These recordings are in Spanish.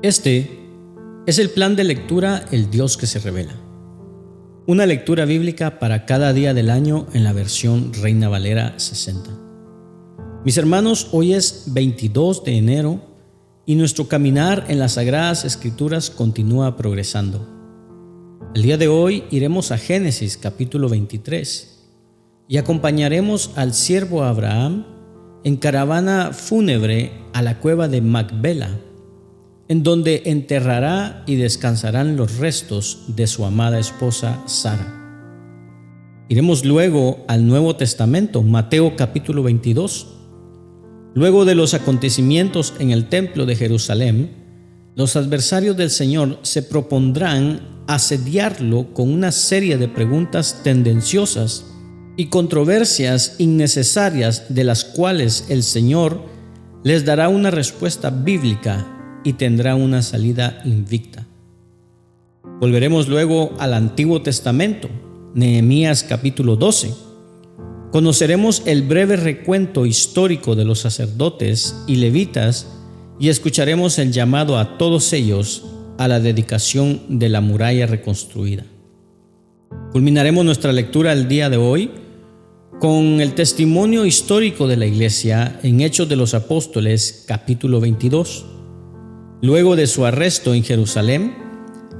Este es el plan de lectura El Dios que se revela. Una lectura bíblica para cada día del año en la versión Reina Valera 60. Mis hermanos, hoy es 22 de enero y nuestro caminar en las Sagradas Escrituras continúa progresando. El día de hoy iremos a Génesis capítulo 23 y acompañaremos al siervo Abraham en caravana fúnebre a la cueva de Macpela, en donde enterrará y descansarán los restos de su amada esposa Sara. Iremos luego al Nuevo Testamento, Mateo capítulo 22. Luego de los acontecimientos en el templo de Jerusalén, los adversarios del Señor se propondrán asediarlo con una serie de preguntas tendenciosas y controversias innecesarias, de las cuales el Señor les dará una respuesta bíblica y tendrá una salida invicta. Volveremos luego al Antiguo Testamento, Nehemías capítulo 12. Conoceremos el breve recuento histórico de los sacerdotes y levitas y escucharemos el llamado a todos ellos a la dedicación de la muralla reconstruida. Culminaremos nuestra lectura el día de hoy con el testimonio histórico de la Iglesia en Hechos de los Apóstoles capítulo 22. Luego de su arresto en Jerusalén,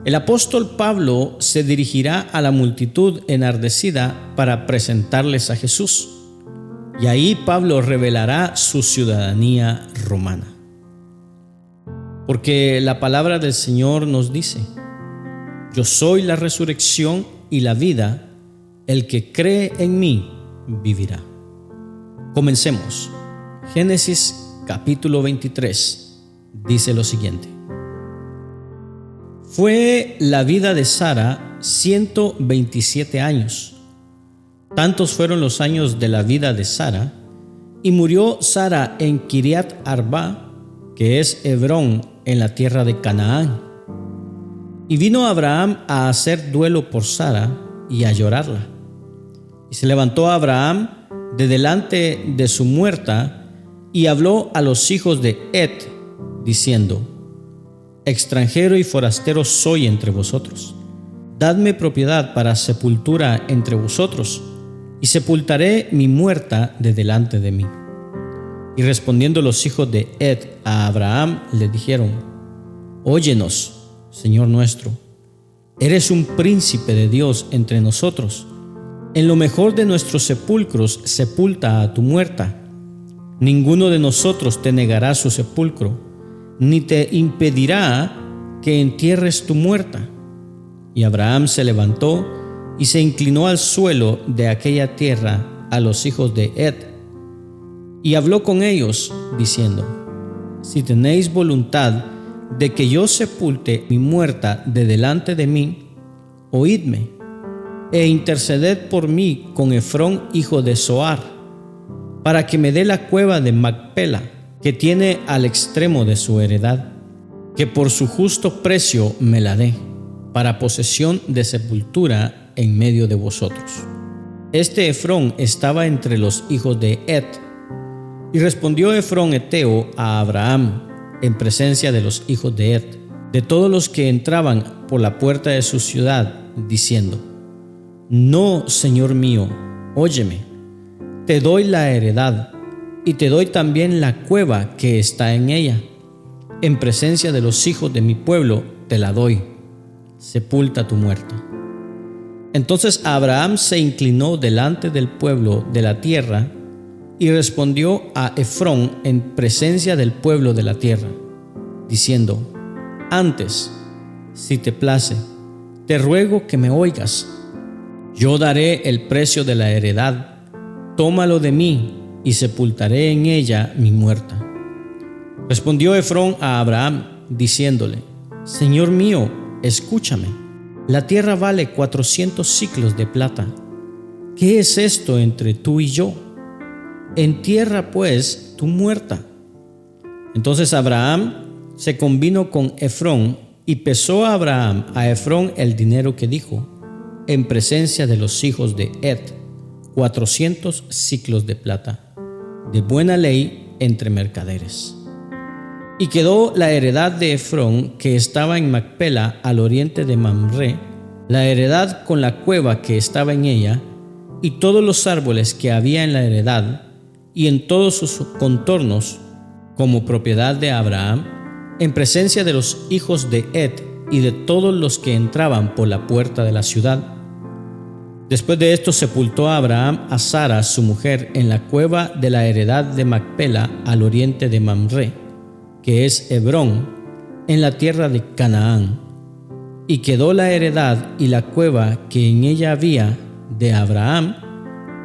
el apóstol Pablo se dirigirá a la multitud enardecida para presentarles a Jesús, y ahí Pablo revelará su ciudadanía romana. Porque la palabra del Señor nos dice: yo soy la resurrección y la vida, el que cree en mí vivirá. Comencemos. Génesis capítulo 23 dice lo siguiente: fue la vida de Sara 127 años. Tantos fueron los años de la vida de Sara, y murió Sara en Kiriat Arba, que es Hebrón, en la tierra de Canaán. Y vino Abraham a hacer duelo por Sara y a llorarla. Y se levantó Abraham de delante de su muerta y habló a los hijos de Het, diciendo: extranjero y forastero soy entre vosotros. Dadme propiedad para sepultura entre vosotros, y sepultaré mi muerta de delante de mí. Y respondiendo los hijos de Het a Abraham, le dijeron: óyenos, Señor nuestro, eres un príncipe de Dios entre nosotros. En lo mejor de nuestros sepulcros sepulta a tu muerta. Ninguno de nosotros te negará su sepulcro, ni te impedirá que entierres tu muerta. Y Abraham se levantó y se inclinó al suelo de aquella tierra a los hijos de Het, y habló con ellos, diciendo: si tenéis voluntad de que yo sepulte mi muerta de delante de mí, oídme, e interceded por mí con Efrón hijo de Zohar, para que me dé la cueva de Macpela, que tiene al extremo de su heredad, que por su justo precio me la dé, para posesión de sepultura en medio de vosotros. Este Efrón estaba entre los hijos de Het. Y respondió Efrón heteo a Abraham en presencia de los hijos de Het, de todos los que entraban por la puerta de su ciudad, diciendo: no, Señor mío, óyeme, te doy la heredad, y te doy también la cueva que está en ella. En presencia de los hijos de mi pueblo te la doy. Sepulta tu muerta. Entonces Abraham se inclinó delante del pueblo de la tierra y respondió a Efrón en presencia del pueblo de la tierra, diciendo: antes, si te place, te ruego que me oigas. Yo daré el precio de la heredad, tómalo de mí, y sepultaré en ella mi muerta. Respondió Efrón a Abraham, diciéndole: Señor mío, escúchame. La tierra vale 400 siclos de plata. ¿Qué es esto entre tú y yo? Entierra pues tu muerta. Entonces Abraham se convino con Efrón, y pesó a Abraham a Efrón el dinero que dijo, en presencia de los hijos de Het, 400 siclos de plata, de buena ley entre mercaderes. Y quedó la heredad de Efrón, que estaba en Macpela, al oriente de Mamre, la heredad con la cueva que estaba en ella, y todos los árboles que había en la heredad, y en todos sus contornos, como propiedad de Abraham, en presencia de los hijos de Ed y de todos los que entraban por la puerta de la ciudad. Después de esto sepultó a Abraham a Sara, su mujer, en la cueva de la heredad de Macpela, al oriente de Mamre, que es Hebrón, en la tierra de Canaán. Y quedó la heredad y la cueva que en ella había de Abraham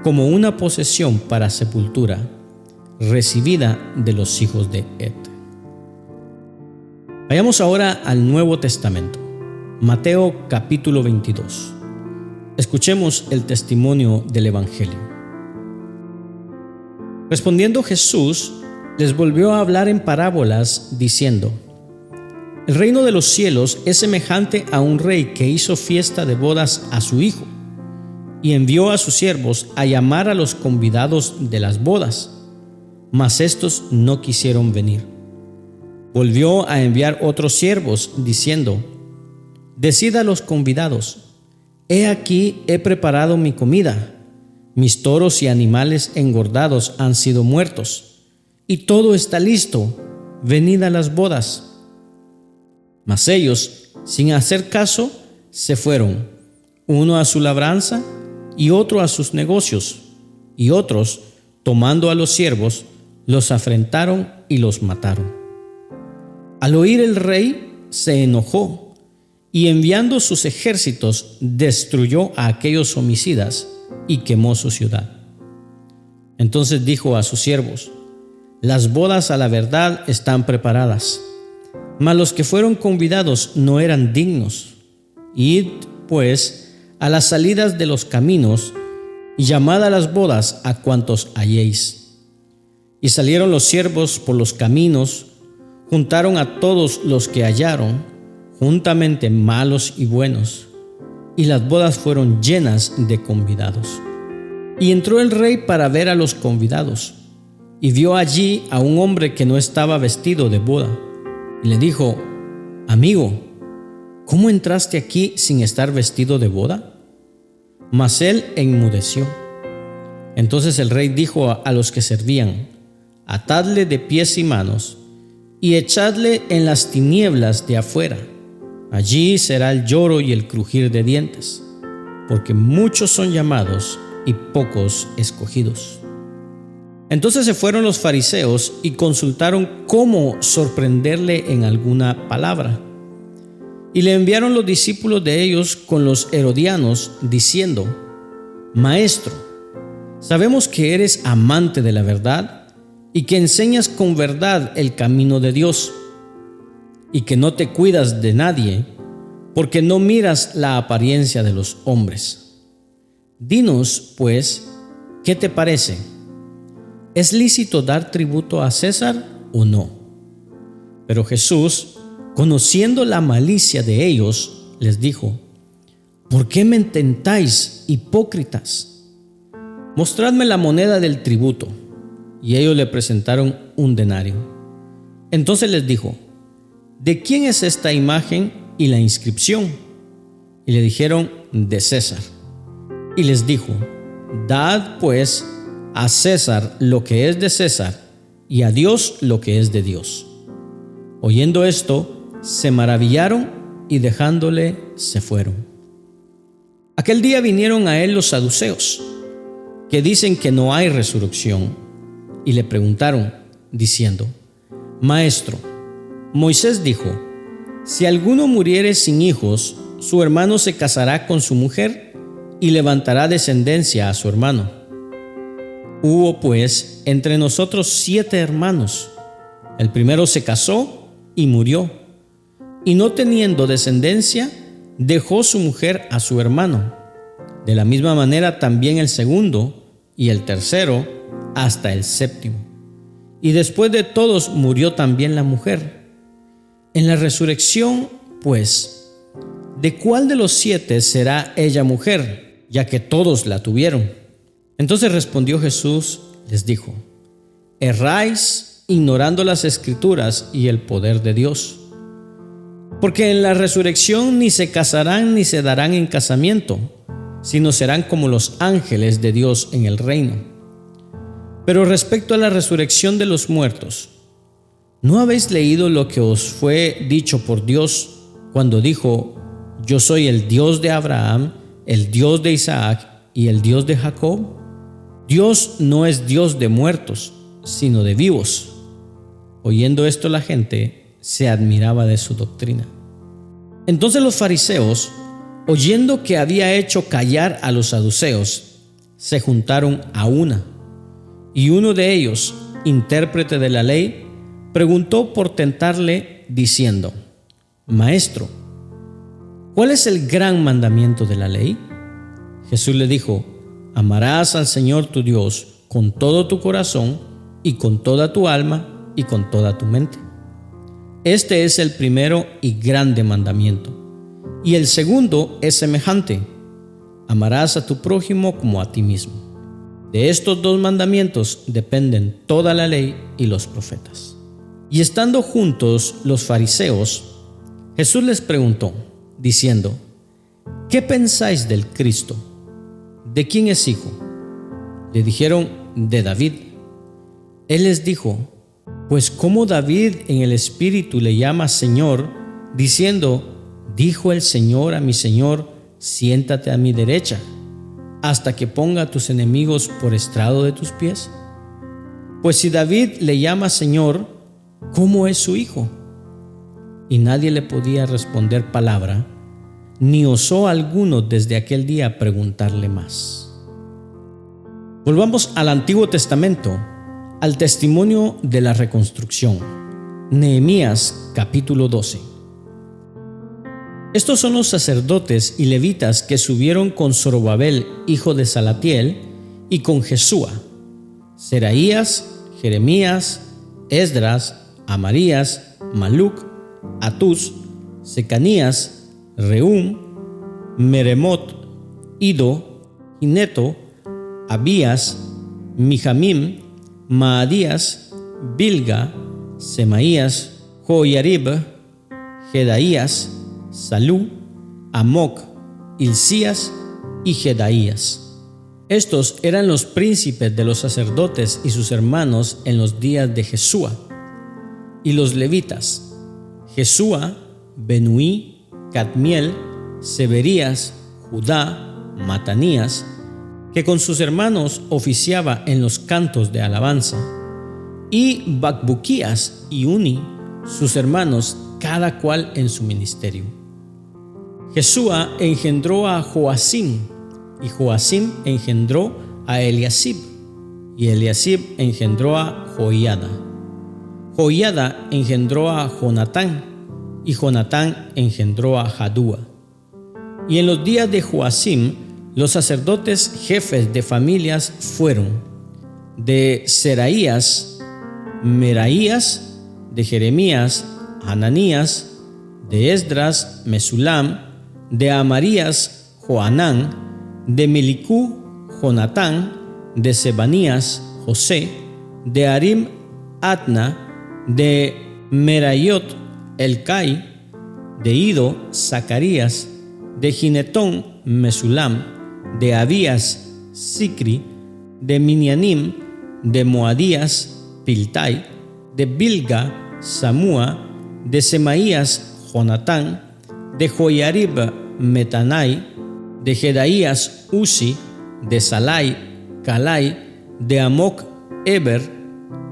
como una posesión para sepultura, recibida de los hijos de Ed. Vayamos ahora al Nuevo Testamento, Mateo capítulo 22. Escuchemos el testimonio del Evangelio. Respondiendo Jesús, les volvió a hablar en parábolas, diciendo: El reino de los cielos es semejante a un rey que hizo fiesta de bodas a su hijo, y envió a sus siervos a llamar a los convidados de las bodas, mas éstos no quisieron venir. Volvió a enviar otros siervos, diciendo: Decid a los convidados: He aquí, he preparado mi comida, mis toros y animales engordados han sido muertos, y todo está listo, venid a las bodas. Mas ellos, sin hacer caso, se fueron, uno a su labranza y otro a sus negocios, y otros, tomando a los siervos, los afrentaron y los mataron. Al oír el rey, se enojó, y enviando sus ejércitos, destruyó a aquellos homicidas y quemó su ciudad. Entonces dijo a sus siervos: Las bodas a la verdad están preparadas, mas los que fueron convidados no eran dignos. Id, pues, a las salidas de los caminos, y llamad a las bodas a cuantos halléis. Y salieron los siervos por los caminos, juntaron a todos los que hallaron, juntamente malos y buenos, y las bodas fueron llenas de convidados. Y entró el rey para ver a los convidados, y vio allí a un hombre que no estaba vestido de boda, y le dijo: Amigo, ¿cómo entraste aquí sin estar vestido de boda? Mas él enmudeció. Entonces el rey dijo a los que servían: Atadle de pies y manos, y echadle en las tinieblas de afuera. Allí será el lloro y el crujir de dientes, porque muchos son llamados y pocos escogidos. Entonces se fueron los fariseos y consultaron cómo sorprenderle en alguna palabra. Y le enviaron los discípulos de ellos con los herodianos, diciendo: Maestro, sabemos que eres amante de la verdad y que enseñas con verdad el camino de Dios, y que no te cuidas de nadie, porque no miras la apariencia de los hombres. Dinos, pues, ¿qué te parece? ¿Es lícito dar tributo a César o no? Pero Jesús, conociendo la malicia de ellos, les dijo: ¿Por qué me tentáis, hipócritas? Mostradme la moneda del tributo. Y ellos le presentaron un denario. Entonces les dijo: ¿De quién es esta imagen y la inscripción? Y le dijeron: de César. Y les dijo: Dad pues a César lo que es de César, y a Dios lo que es de Dios. Oyendo esto, se maravillaron, y dejándole se fueron. Aquel día vinieron a él los saduceos, que dicen que no hay resurrección, y le preguntaron, diciendo: Maestro, Moisés dijo: Si alguno muriere sin hijos, su hermano se casará con su mujer y levantará descendencia a su hermano. Hubo pues entre nosotros 7 hermanos. El primero se casó y murió, y no teniendo descendencia, dejó su mujer a su hermano. De la misma manera también el segundo y el tercero, hasta el séptimo. Y después de todos murió también la mujer. En la resurrección, pues, ¿de cuál de los 7 será ella mujer, ya que todos la tuvieron? Entonces respondió Jesús, les dijo: Erráis ignorando las Escrituras y el poder de Dios. Porque en la resurrección ni se casarán ni se darán en casamiento, sino serán como los ángeles de Dios en el reino. Pero respecto a la resurrección de los muertos, ¿no habéis leído lo que os fue dicho por Dios cuando dijo: Yo soy el Dios de Abraham, el Dios de Isaac y el Dios de Jacob? Dios no es Dios de muertos, sino de vivos. Oyendo esto, la gente se admiraba de su doctrina. Entonces los fariseos, oyendo que había hecho callar a los saduceos, se juntaron a una. Y uno de ellos, intérprete de la ley, preguntó por tentarle, diciendo: Maestro, ¿cuál es el gran mandamiento de la ley? Jesús le dijo: Amarás al Señor tu Dios con todo tu corazón y con toda tu alma y con toda tu mente. Este es el primero y grande mandamiento. Y el segundo es semejante: amarás a tu prójimo como a ti mismo. De estos dos mandamientos dependen toda la ley y los profetas. Y estando juntos los fariseos, Jesús les preguntó, diciendo: ¿Qué pensáis del Cristo? ¿De quién es hijo? Le dijeron: de David. Él les dijo: Pues ¿cómo David en el Espíritu le llama Señor, diciendo: Dijo el Señor a mi Señor, siéntate a mi derecha, hasta que ponga a tus enemigos por estrado de tus pies? Pues si David le llama Señor, ¿cómo es su hijo? Y nadie le podía responder palabra, ni osó alguno desde aquel día preguntarle más. Volvamos al Antiguo Testamento, al testimonio de la reconstrucción. Nehemías capítulo 12. Estos son los sacerdotes y levitas que subieron con Zorobabel, hijo de Salatiel, y con Jesúa, Seraías, Jeremías, Esdras, Amarías, Maluc, Atús, Secanías, Rehum, Meremot, Ido, Gineto, Abías, Mijamim, Maadías, Bilga, Semaías, Joiarib, Jedaías, Salú, Amoc, Hilcías y Jedaías. Estos eran los príncipes de los sacerdotes y sus hermanos en los días de Jesúa. Y los levitas: Jesúa, Benuí, Cadmiel, Severías, Judá, Matanías, que con sus hermanos oficiaba en los cantos de alabanza, y Bacbuquías y Uni, sus hermanos, cada cual en su ministerio. Jesúa engendró a Joacim, y Joacim engendró a Eliasib, y Eliasib engendró a Joiada. Joiada engendró a Jonatán, y Jonatán engendró a Jadúa. Y en los días de Joacim, los sacerdotes jefes de familias fueron: de Seraías, Meraías; de Jeremías, Hananías; de Esdras, Mesulam; de Amarías, Joanán; de Melicú, Jonatán; de Sebanías, José; de Arim, Adna; de Merayot, Elcai; de Ido, Zacarías; de Ginetón, Mesulam; de Abías, Sicri; de Minianim; de Moadías, Piltai; de Bilga, Samúa; de Semaías, Jonatán; de Joiarib, Metanai; de Jedaías, Uzi; de Salai, Calai; de Amoc, Eber;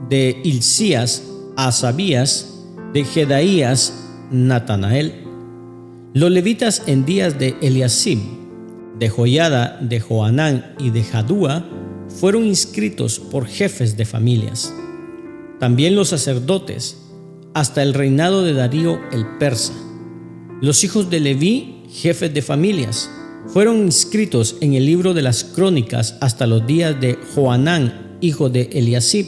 de Hilcías, Asabías; de Jedaías, Natanael. Los levitas en días de Eliasib, de Joiada, de Joanán y de Jadúa fueron inscritos por jefes de familias. También los sacerdotes, hasta el reinado de Darío el persa. Los hijos de Leví, jefes de familias, fueron inscritos en el libro de las crónicas hasta los días de Joanán, hijo de Eliasib.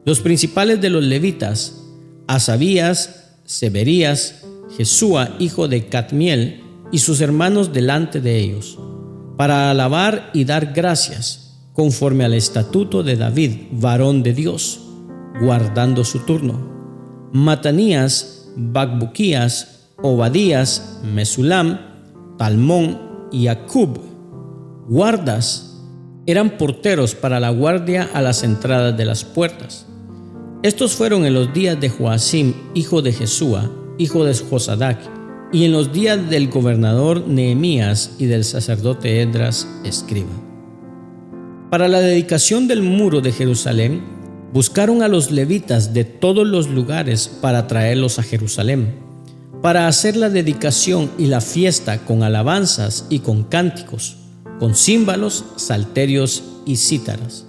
Los principales de los levitas: Asabías, Severías, Jesúa, hijo de Cadmiel, y sus hermanos delante de ellos, para alabar y dar gracias, conforme al estatuto de David, varón de Dios, guardando su turno. Matanías, Bacbuquías, Obadías, Mesulam, Talmón y Acub, guardas, eran porteros para la guardia a las entradas de las puertas. Estos fueron en los días de Joacim, hijo de Jesúa, hijo de Josadac, y en los días del gobernador Nehemías y del sacerdote Esdras, escriba. Para la dedicación del muro de Jerusalén, buscaron a los levitas de todos los lugares para traerlos a Jerusalén, para hacer la dedicación y la fiesta con alabanzas y con cánticos, con címbalos, salterios y cítaras.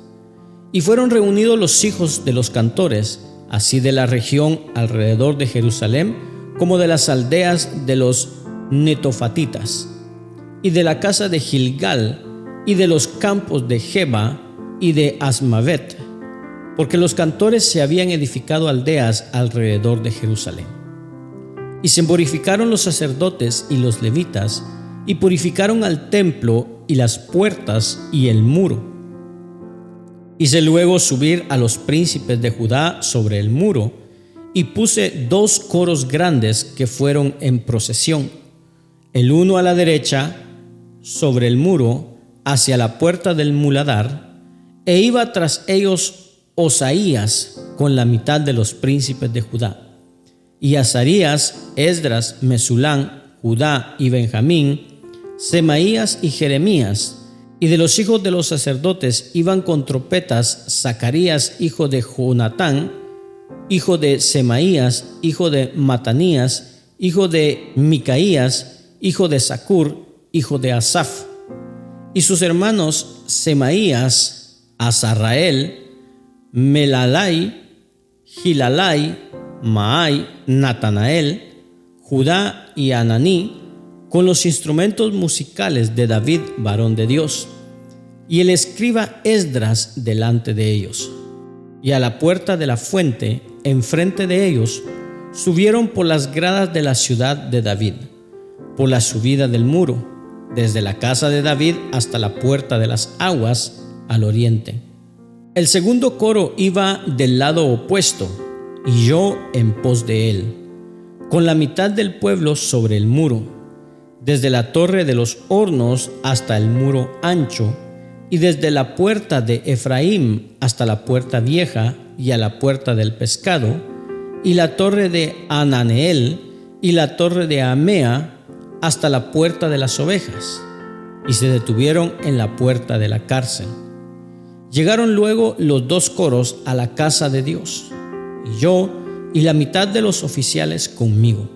Y fueron reunidos los hijos de los cantores, así de la región alrededor de Jerusalén, como de las aldeas de los netofatitas, y de la casa de Gilgal, y de los campos de Geba y de Asmavet, porque los cantores se habían edificado aldeas alrededor de Jerusalén. Y se purificaron los sacerdotes y los levitas, y purificaron al templo y las puertas y el muro. Hice luego subir a los príncipes de Judá sobre el muro, y puse 2 coros grandes que fueron en procesión, el uno a la derecha sobre el muro hacia la puerta del muladar, e iba tras ellos Osaías con la mitad de los príncipes de Judá, y Azarías, Esdras, Mesulán, Judá y Benjamín, Semaías y Jeremías. Y de los hijos de los sacerdotes iban con trompetas Zacarías, hijo de Jonatán, hijo de Semaías, hijo de Matanías, hijo de Micaías, hijo de Zacur, hijo de Asaf. Y sus hermanos Semaías, Azarrael, Melalai, Gilalai, Maai, Natanael, Judá y Ananí, con los instrumentos musicales de David, varón de Dios, y el escriba Esdras delante de ellos. Y a la puerta de la fuente, enfrente de ellos, subieron por las gradas de la ciudad de David, por la subida del muro, desde la casa de David hasta la puerta de las aguas al oriente. El segundo coro iba del lado opuesto, y yo en pos de él, con la mitad del pueblo sobre el muro, desde la torre de los hornos hasta el muro ancho, y desde la puerta de Efraín hasta la puerta vieja y a la puerta del pescado, y la torre de Ananeel y la torre de Amea hasta la puerta de las ovejas, y se detuvieron en la puerta de la cárcel. Llegaron luego los 2 coros a la casa de Dios, y yo y la mitad de los oficiales conmigo,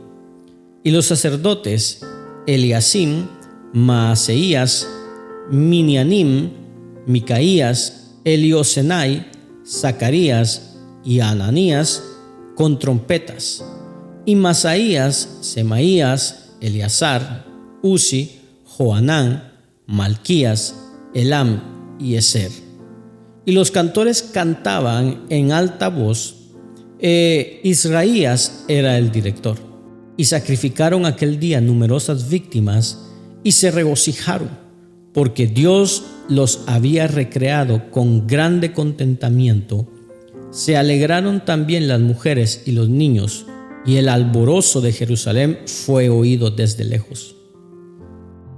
y los sacerdotes Eliasim, Maaseías, Minianim, Micaías, Eliosenai, Zacarías y Ananías con trompetas, y Masaías, Semaías, Eleazar, Uzi, Joanán, Malquías, Elam y Ezer. Y los cantores cantaban en alta voz, Israías era el director. Y sacrificaron aquel día numerosas víctimas y se regocijaron, porque Dios los había recreado con grande contentamiento. Se alegraron también las mujeres y los niños, y el alborozo de Jerusalén fue oído desde lejos.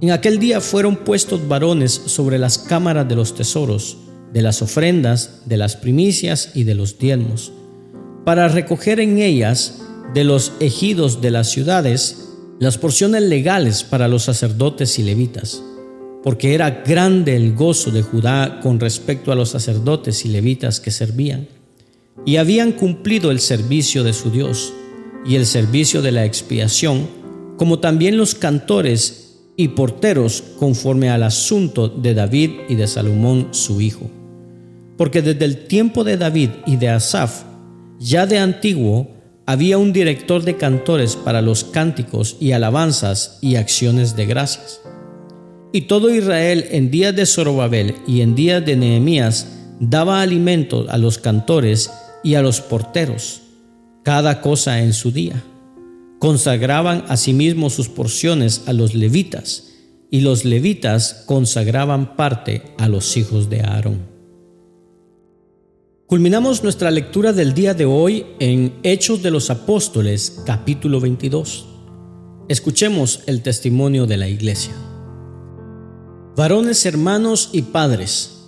En aquel día fueron puestos varones sobre las cámaras de los tesoros, de las ofrendas, de las primicias y de los diezmos, para recoger en ellas de los ejidos de las ciudades las porciones legales para los sacerdotes y levitas, porque era grande el gozo de Judá con respecto a los sacerdotes y levitas que servían, y habían cumplido el servicio de su Dios y el servicio de la expiación, como también los cantores y porteros conforme al asunto de David y de Salomón su hijo. Porque desde el tiempo de David y de Asaf, ya de antiguo, había un director de cantores para los cánticos y alabanzas y acciones de gracias. Y todo Israel en días de Zorobabel y en días de Nehemías daba alimento a los cantores y a los porteros, cada cosa en su día. Consagraban asimismo sus porciones a los levitas, y los levitas consagraban parte a los hijos de Aarón. Culminamos nuestra lectura del día de hoy en Hechos de los Apóstoles, capítulo 22. Escuchemos el testimonio de la iglesia. Varones, hermanos y padres,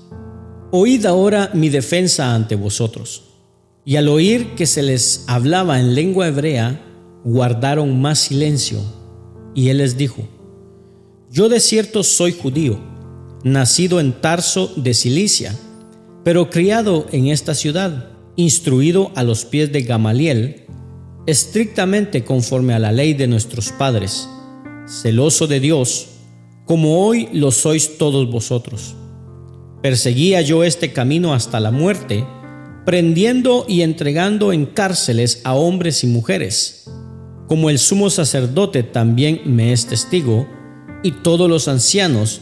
oíd ahora mi defensa ante vosotros. Y al oír que se les hablaba en lengua hebrea, guardaron más silencio. Y él les dijo: Yo de cierto soy judío, nacido en Tarso de Cilicia, pero criado en esta ciudad, instruido a los pies de Gamaliel, estrictamente conforme a la ley de nuestros padres, celoso de Dios, como hoy lo sois todos vosotros. Perseguía yo este camino hasta la muerte, prendiendo y entregando en cárceles a hombres y mujeres, como el sumo sacerdote también me es testigo, y todos los ancianos,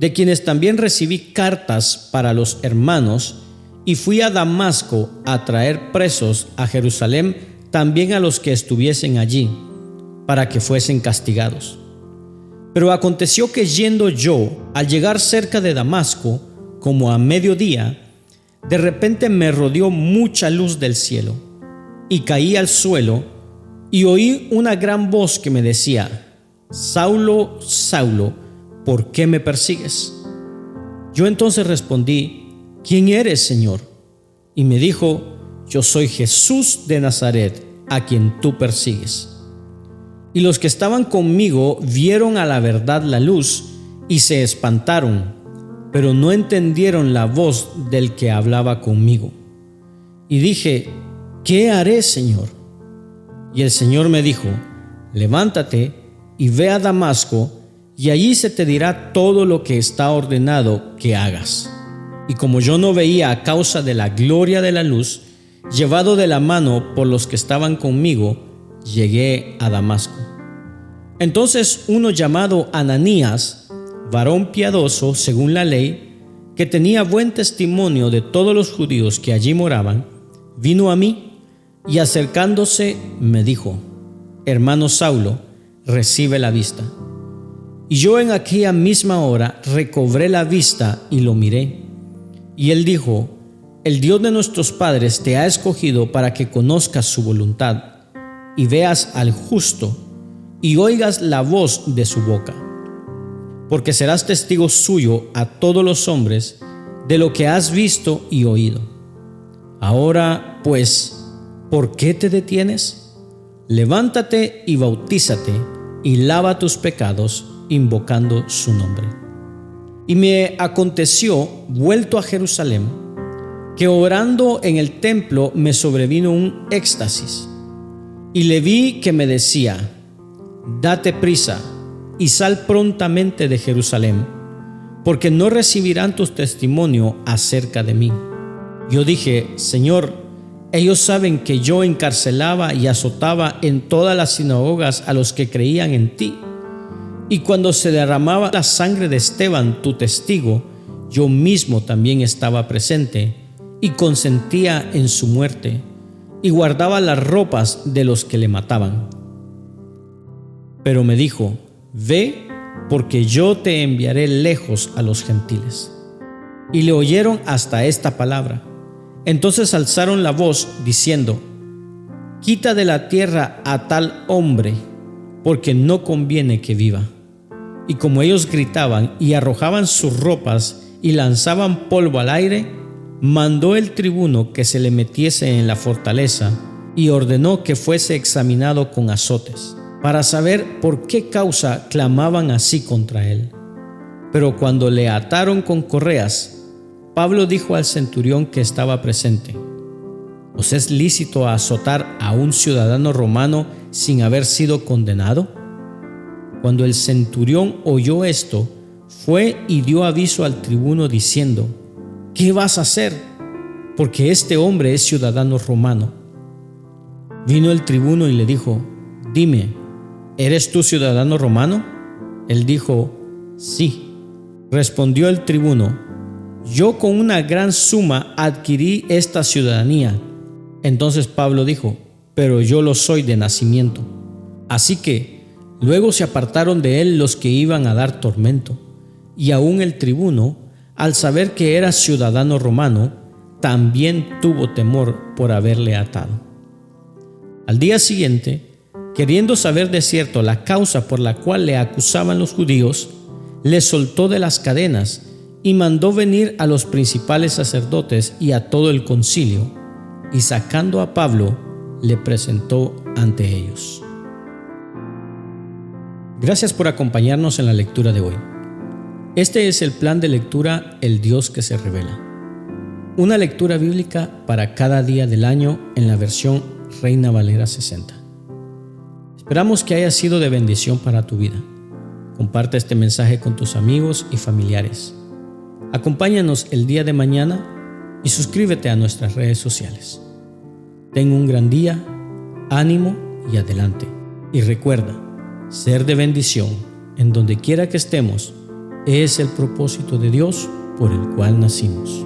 de quienes también recibí cartas para los hermanos, y fui a Damasco a traer presos a Jerusalén también a los que estuviesen allí, para que fuesen castigados. Pero aconteció que yendo yo, al llegar cerca de Damasco, como a mediodía, de repente me rodeó mucha luz del cielo, y caí al suelo, y oí una gran voz que me decía: Saulo, Saulo, ¿por qué me persigues? Yo entonces respondí: ¿Quién eres, Señor? Y me dijo: Yo soy Jesús de Nazaret, a quien tú persigues. Y los que estaban conmigo vieron a la verdad la luz y se espantaron, pero no entendieron la voz del que hablaba conmigo. Y dije: ¿Qué haré, Señor? Y el Señor me dijo: Levántate y ve a Damasco, y allí se te dirá todo lo que está ordenado que hagas. Y como yo no veía a causa de la gloria de la luz, llevado de la mano por los que estaban conmigo, llegué a Damasco. Entonces uno llamado Ananías, varón piadoso según la ley, que tenía buen testimonio de todos los judíos que allí moraban, vino a mí y acercándose me dijo: Hermano Saulo, recibe la vista. Y yo en aquella misma hora recobré la vista y lo miré. Y él dijo: El Dios de nuestros padres te ha escogido para que conozcas su voluntad, y veas al justo, y oigas la voz de su boca. Porque serás testigo suyo a todos los hombres de lo que has visto y oído. Ahora, pues, ¿por qué te detienes? Levántate y bautízate, y lava tus pecados, invocando su nombre. Y me aconteció, vuelto a Jerusalén, que orando en el templo me sobrevino un éxtasis, y le vi que me decía: Date prisa y sal prontamente de Jerusalén, porque no recibirán tu testimonio acerca de mí. Yo dije: Señor, ellos saben que yo encarcelaba y azotaba en todas las sinagogas a los que creían en ti. Y cuando se derramaba la sangre de Esteban, tu testigo, yo mismo también estaba presente y consentía en su muerte, y guardaba las ropas de los que le mataban. Pero me dijo: Ve, porque yo te enviaré lejos a los gentiles. Y le oyeron hasta esta palabra. Entonces alzaron la voz diciendo: Quita de la tierra a tal hombre, porque no conviene que viva. Y como ellos gritaban y arrojaban sus ropas y lanzaban polvo al aire, mandó el tribuno que se le metiese en la fortaleza y ordenó que fuese examinado con azotes, para saber por qué causa clamaban así contra él. Pero cuando le ataron con correas, Pablo dijo al centurión que estaba presente: ¿Os es lícito azotar a un ciudadano romano sin haber sido condenado? Cuando el centurión oyó esto, fue y dio aviso al tribuno diciendo: ¿Qué vas a hacer? Porque este hombre es ciudadano romano. Vino el tribuno y le dijo: Dime, ¿eres tú ciudadano romano? Él dijo: Sí. Respondió el tribuno: Yo con una gran suma adquirí esta ciudadanía. Entonces Pablo dijo: Pero yo lo soy de nacimiento. Así que luego se apartaron de él los que iban a dar tormento, y aún el tribuno, al saber que era ciudadano romano, también tuvo temor por haberle atado. Al día siguiente, queriendo saber de cierto la causa por la cual le acusaban los judíos, le soltó de las cadenas y mandó venir a los principales sacerdotes y a todo el concilio, y sacando a Pablo, le presentó ante ellos. Gracias por acompañarnos en la lectura de hoy. Este es el plan de lectura El Dios que se revela. Una lectura bíblica para cada día del año en la versión Reina Valera 60. Esperamos que haya sido de bendición para tu vida. Comparte este mensaje con tus amigos y familiares. Acompáñanos el día de mañana y suscríbete a nuestras redes sociales. Ten un gran día, ánimo y adelante. Y recuerda, ser de bendición en donde quiera que estemos es el propósito de Dios por el cual nacimos.